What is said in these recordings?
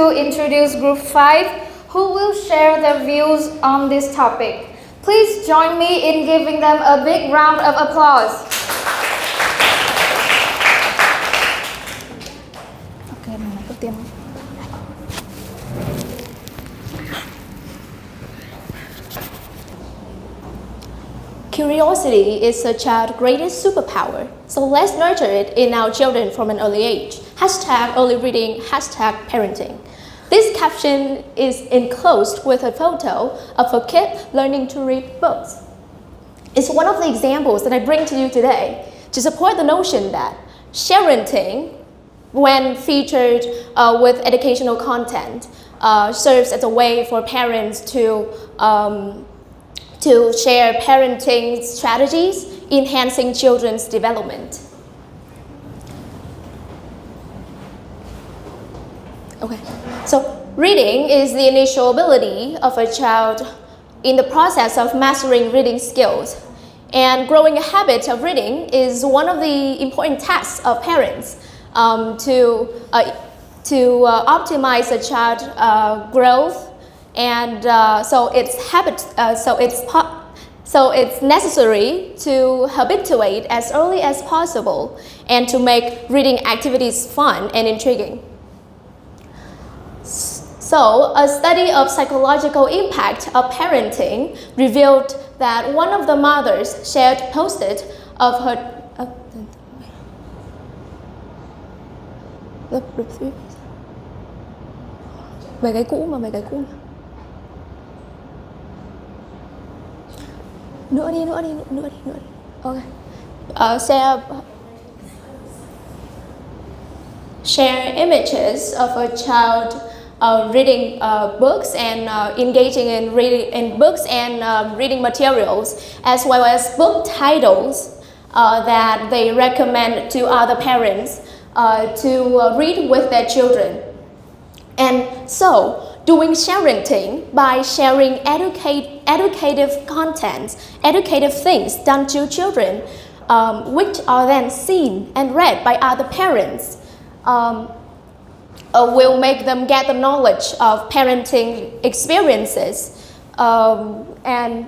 to introduce Group 5, who will share their views on this topic. Please join me in giving them a big round of applause. Curiosity is a child's greatest superpower, so let's nurture it in our children from an early age. Hashtag early reading, hashtag parenting. This caption is enclosed with a photo of a kid learning to read books. It's one of the examples that I bring to you today to support the notion that sharenting, when featured with educational content, serves as a way for parents to share parenting strategies, enhancing children's development. Okay, so reading is the initial ability of a child in the process of mastering reading skills. And growing a habit of reading is one of the important tasks of parents to optimize a child's growth. And so it's necessary to habituate as early as possible and to make reading activities fun and intriguing. So a study of psychological impact of parenting revealed that one of the mothers shared posted of her share images of a child reading books and engaging in reading books and reading materials, as well as book titles that they recommend to other parents to read with their children. And so, doing sharenting by sharing educative content, educative things done to children, which are then seen and read by other parents, will make them get the knowledge of parenting experiences and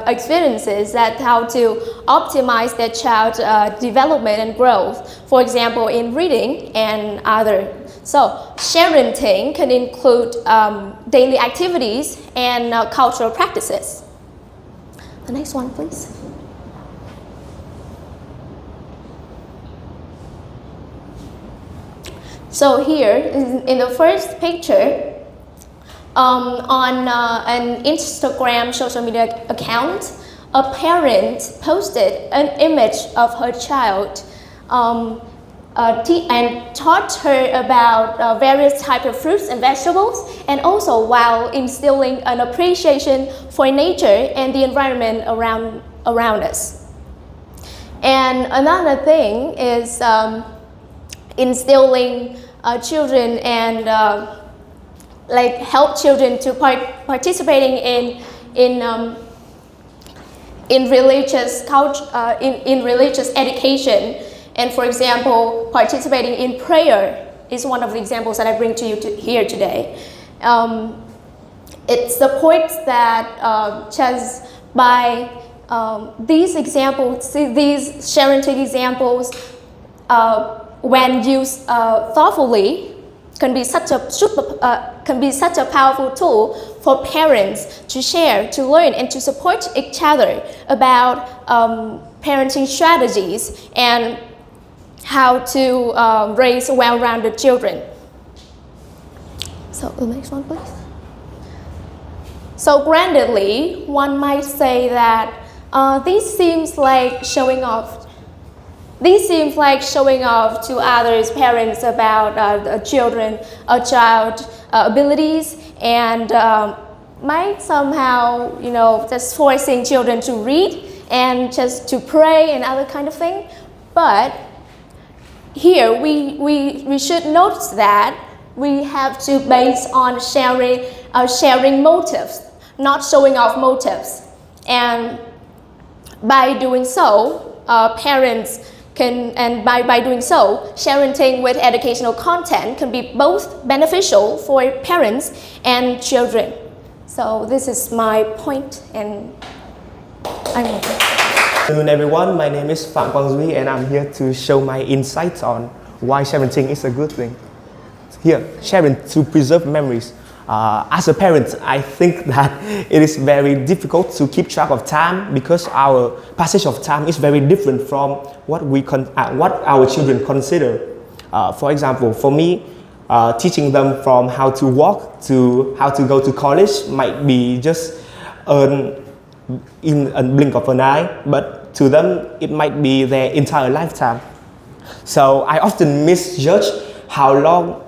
experiences that how to optimize their child's development and growth, for example, in reading and other. So, sharenting can include daily activities and cultural practices. The next one, please. So here, in the first picture, on an Instagram social media account, a parent posted an image of her child and taught her about various types of fruits and vegetables, and also while instilling an appreciation for nature and the environment around us. And another thing is instilling children and help children to participating in religious culture, in religious education. And for example, participating in prayer is one of the examples that I bring to you here today. It supports that just by these examples, these sharenting examples, when used thoughtfully, can be such a powerful tool for parents to share, to learn, and to support each other about parenting strategies and how to raise well-rounded children. So the next one, please. So grandly, one might say that this seems like showing off. This seems like showing off to others, parents, about a child's abilities, and might somehow, just forcing children to read and just to pray and other kind of thing. But here we should note that we have to base on sharing motives, not showing off motives, and by doing so, parents by doing so, sharing with educational content can be both beneficial for parents and children. So this is my point, and I'm Good afternoon, everyone. My name is Phạm Quang Duy, and I'm here to show my insights on why sharing is a good thing. Here, sharing to preserve memories. As a parent, I think that it is very difficult to keep track of time because our passage of time is very different from what our children consider. For example, for me, teaching them from how to walk to how to go to college might be just in a blink of an eye, but to them it might be their entire lifetime. So I often misjudge how long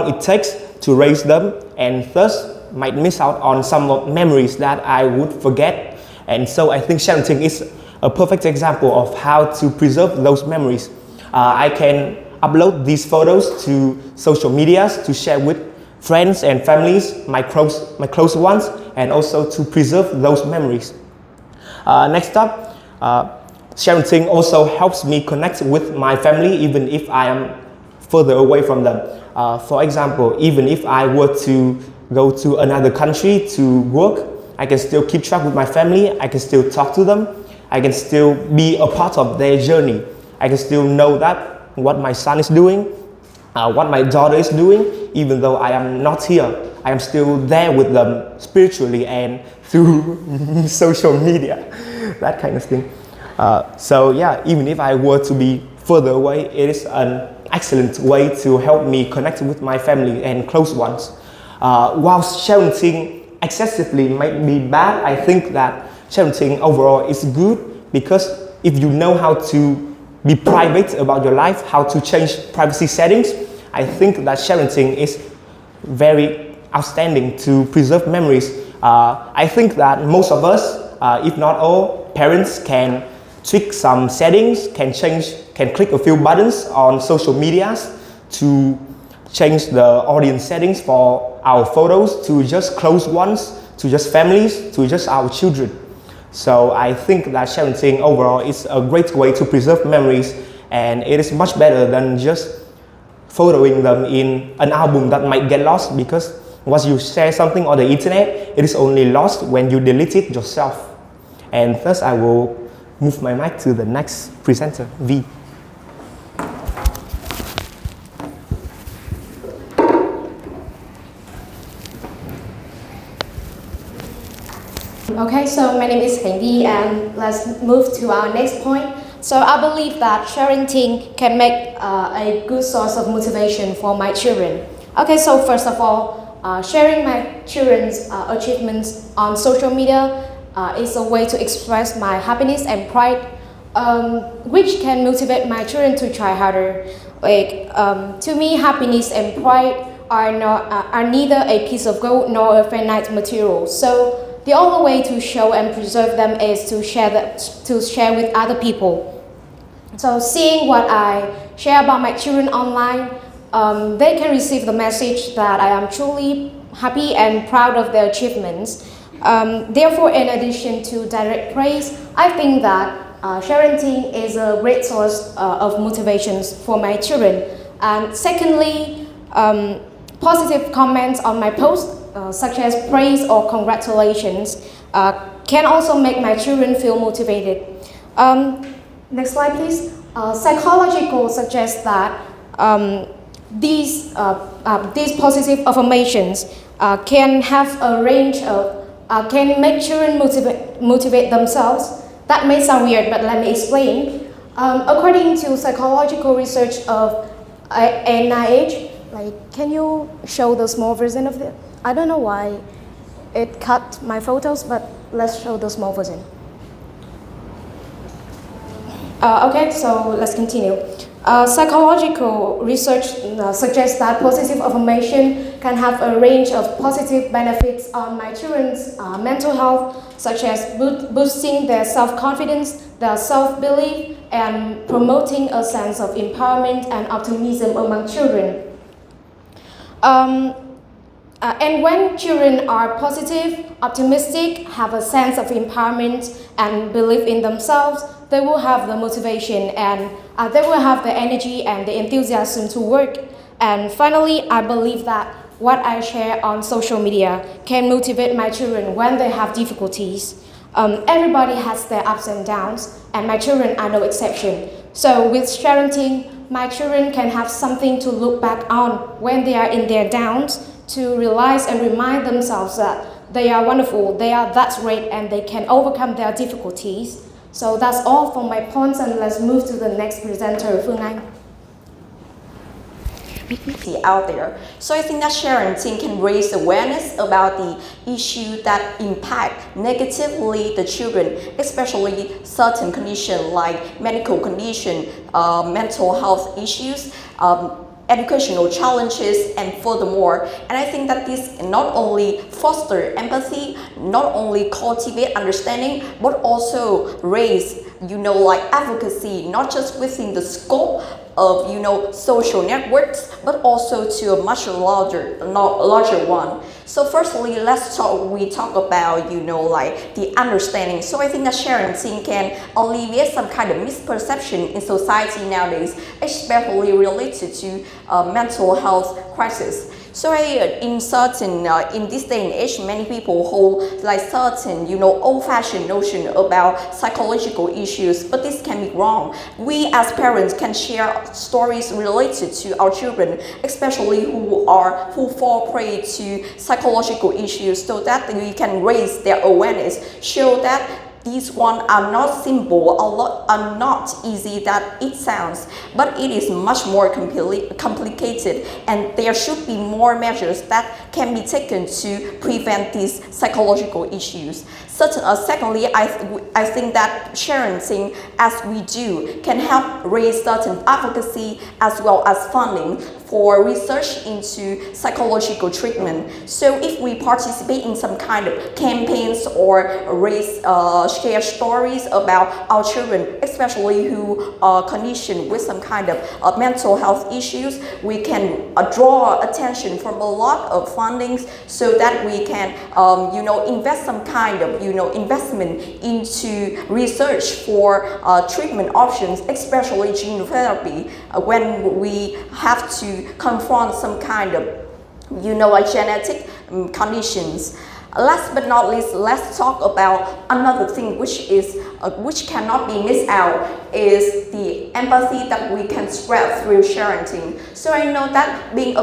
it takes to raise them, and thus might miss out on some of memories that I would forget. And so I think sharing is a perfect example of how to preserve those memories. I can upload these photos to social medias to share with friends and families, my close ones, and also to preserve those memories. Next up, sharing also helps me connect with my family even if I am further away from them. For example, even if I were to go to another country to work, I can still keep track with my family, I can still talk to them, I can still be a part of their journey. I can still know that what my son is doing, what my daughter is doing, even though I am not here. I am still there with them spiritually and through social media, that kind of thing. So yeah, even if I were to be further away, it is an excellent way to help me connect with my family and close ones. While sharing excessively might be bad, I think that sharing overall is good because if you know how to be private about your life, how to change privacy settings, I think that sharing is very outstanding to preserve memories. I think that most of us, if not all, parents can tweak some settings, can click a few buttons on social medias to change the audience settings for our photos to just close ones, to just families, to just our children. So I think that sharing overall is a great way to preserve memories, and it is much better than just photoing them in an album that might get lost, because once you share something on the internet, it is only lost when you delete it yourself. And thus I will move my mic to the next presenter, V. Okay, so my name is Heng Vi, and let's move to our next point. So I believe that sharing can make a good source of motivation for my children. Okay, so first of all, sharing my children's achievements on social media is a way to express my happiness and pride, which can motivate my children to try harder. To me, happiness and pride are neither a piece of gold nor a finite material. So the only way to show and preserve them is to share with other people. So seeing what I share about my children online, they can receive the message that I am truly happy and proud of their achievements. Therefore, in addition to direct praise, I think that sharing is a great source of motivations for my children. And secondly, positive comments on my post, such as praise or congratulations, can also make my children feel motivated. Next slide, please. Psychological suggests that these positive affirmations can have a range of can make children motivate themselves. That may sound weird, but let me explain. According to psychological research of NIH, can you show the small version of it? I don't know why it cut my photos, but let's show the small version. Okay, so let's continue. Psychological research suggests that positive affirmation can have a range of positive benefits on my children's mental health, such as boosting their self-confidence, their self-belief, and promoting a sense of empowerment and optimism among children. And when children are positive, optimistic, have a sense of empowerment and believe in themselves, they will have the motivation and they will have the energy and the enthusiasm to work. And finally, I believe that what I share on social media can motivate my children when they have difficulties. Everybody has their ups and downs, and my children are no exception. So with parenting, my children can have something to look back on when they are in their downs, to realize and remind themselves that they are wonderful, they are that great, and they can overcome their difficulties. So that's all for my points, and let's move to the next presenter, Phương Anh. Out there. So I think that parenting can raise awareness about the issue that impact negatively the children, especially certain conditions like medical condition, mental health issues, educational challenges, and furthermore. And I think that this not only foster empathy, not only cultivate understanding, but also raise, advocacy, not just within the scope of, social networks, but also to a much larger one. So firstly, we talk about, the understanding. So I think that parenting can alleviate some kind of misperception in society nowadays, especially related to mental health crisis. So in this day and age, many people hold certain, old-fashioned notion about psychological issues, but this can be wrong. We as parents can share stories related to our children, especially who fall prey to psychological issues, so that we can raise their awareness, show that these ones are not simple, are not easy that it sounds, but it is much more complicated, and there should be more measures that can be taken to prevent these psychological issues. Secondly, I think that parenting, as we do, can help raise certain advocacy as well as funding for research into psychological treatment. So if we participate in some kind of campaigns or share stories about our children, especially who are conditioned with some kind of mental health issues, we can draw attention from a lot of fundings, so that we can invest some kind of investment into research for treatment options, especially gene therapy, when we have to confront some kind of genetic conditions. Last but not least, let's talk about another thing which cannot be missed out, is the empathy that we can spread through parenting. So I know that being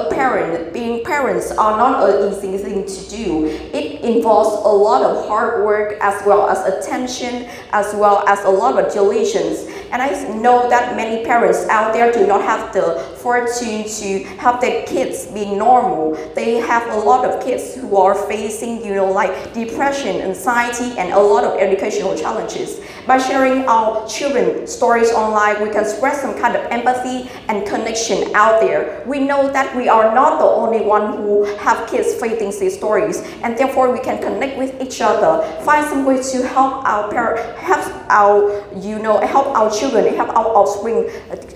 parents are not an easy thing to do. It involves a lot of hard work, as well as attention, as well as a lot of diligence. And I know that many parents out there do not have the fortune to have their kids be normal. They have a lot of kids who are facing, depression, anxiety, and a lot of educational challenges. By sharing our children's stories online, we can spread some kind of empathy and connection out there. We know that we are not the only one who have kids facing these stories, and therefore we can connect with each other, find some way to help our children, help our offspring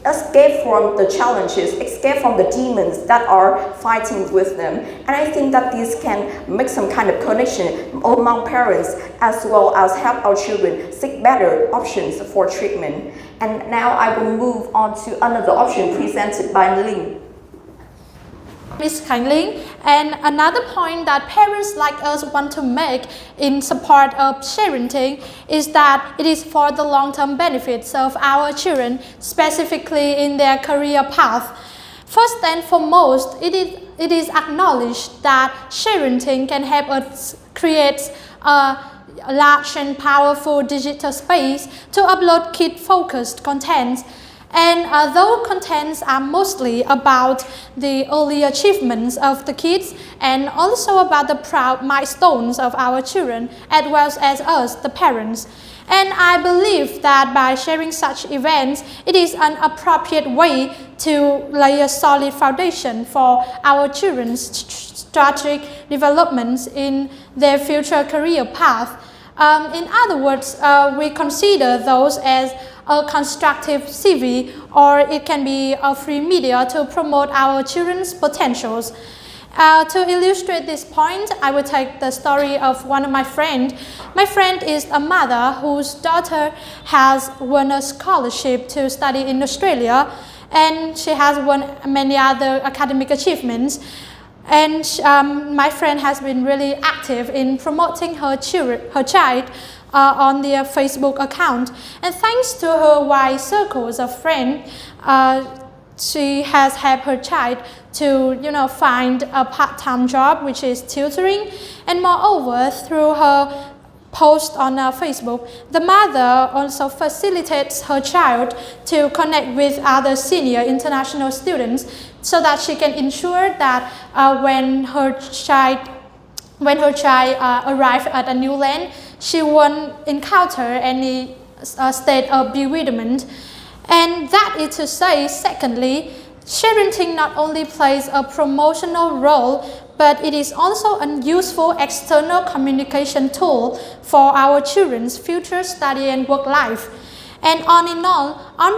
escape from the challenges, escape from the demons that are fighting with them. And I think that this can make some kind of connection among parents, as well as help our children seek better options for treatment. And now I will move on to another option presented by Linh. Ms. Khánh Linh. And another point that parents like us want to make in support of parenting is that it is for the long-term benefits of our children, specifically in their career path. First and foremost, it is acknowledged that parenting can help us create a large and powerful digital space to upload kid-focused content. And those contents are mostly about the early achievements of the kids, and also about the proud milestones of our children, as well as us, the parents. And I believe that by sharing such events, it is an appropriate way to lay a solid foundation for our children's strategic developments in their future career path. In other words, we consider those as a constructive CV, or it can be a free media to promote our children's potentials. To illustrate this point, I will take the story of one of my friends. My friend is a mother whose daughter has won a scholarship to study in Australia, and she has won many other academic achievements. And my friend has been really active in promoting her child on their Facebook account. And thanks to her wide circles of friends, she has helped her child to find a part-time job, which is tutoring. And moreover, through her post on Facebook, the mother also facilitates her child to connect with other senior international students so that she can ensure that when her child arrives at a new land, she won't encounter any state of bewilderment. And that is to say, secondly, sharenting not only plays a promotional role, but it is also a useful external communication tool for our children's future study and work life. And on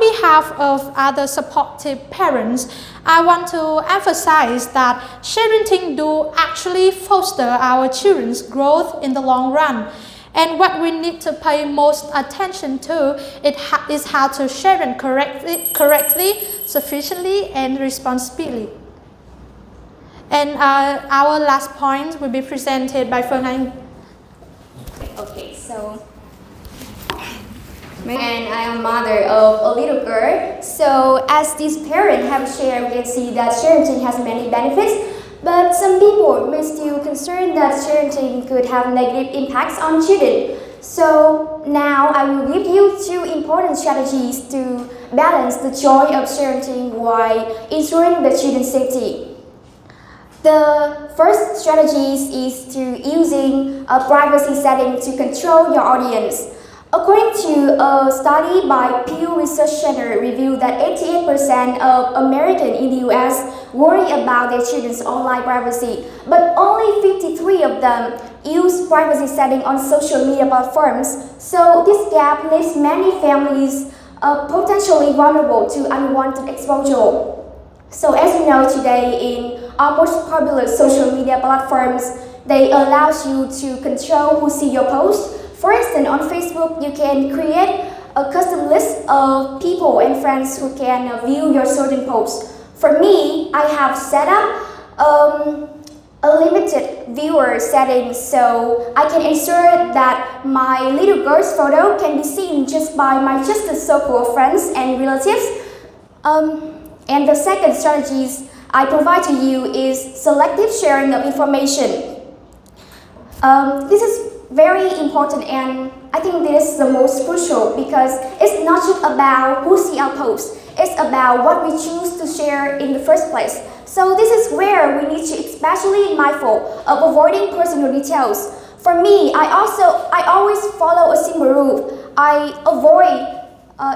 behalf of other supportive parents, I want to emphasize that sharenting do actually foster our children's growth in the long run. And what we need to pay most attention to is how to share correctly, sufficiently, and responsibly. And our last point will be presented by Phương Anh. Okay, so and I am mother of a little girl. So as these parents have shared, we can see that sharing has many benefits. But some people may still concerned that sharing could have negative impacts on children. So now I will give you 2 important strategies to balance the joy of sharing while ensuring the children's safety. The first strategy is to using a privacy setting to control your audience. According to a study by Pew Research Center revealed that 88% of Americans in the US worry about their children's online privacy, but only 53 of them use privacy setting on social media platforms. So this gap leaves many families potentially vulnerable to unwanted exposure. So as you know, today in our most popular social media platforms, they allow you to control who see your post. For instance, on Facebook, you can create a custom list of people and friends who can view your certain posts. For me, I have set up a limited viewer setting so I can ensure that my little girl's photo can be seen just by my trusted circle of friends and relatives. And the second strategy I provide to you is selective sharing of information. This is very important, and I think this is the most crucial because it's not just about who see our posts, it's about what we choose to share in the first place. So this is where we need to especially be mindful of avoiding personal details. For me, I always follow a simple rule. I avoid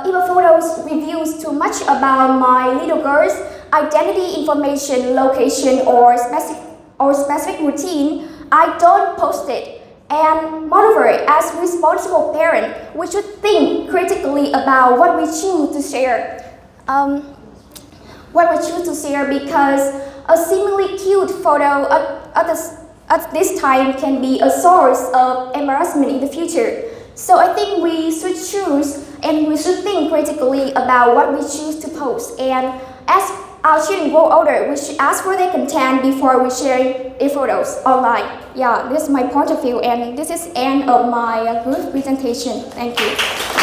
if a photo reveals too much about my little girl's identity information, location, or specific routine, I don't post it. And moreover, as responsible parent, we should think critically about what we choose to share. Because a seemingly cute photo at this time can be a source of embarrassment in the future. So I think we should choose and we should think critically about what we choose to post. And as our children grow older, we should ask for their consent before we share their photos online. Yeah, this is my point of view, and this is the end of my group presentation. Thank you.